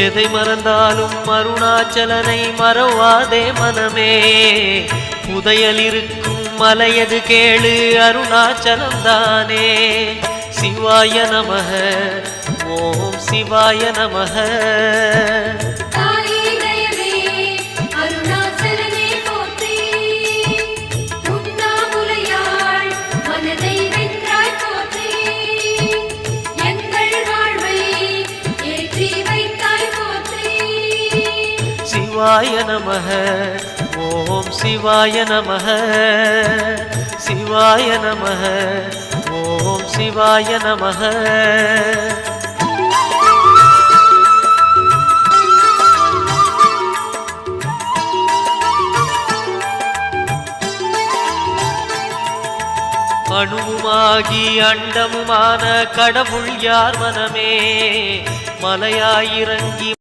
எதை மறந்தாலும் அருணாச்சலனை மறவாதே மனமே. புதையல் இருக்கும் மலையது கேளு அருணாச்சலம் தானே. சிவாய நமக ஓம் சிவாய நமக. சிவாய நமக ஓம் சிவாய நமக. சிவாய நமக ஓம் சிவாய நமக. அணுவுமாகி அண்டமுமான கடவுள் யார் மனமே. மலையாயிறங்கி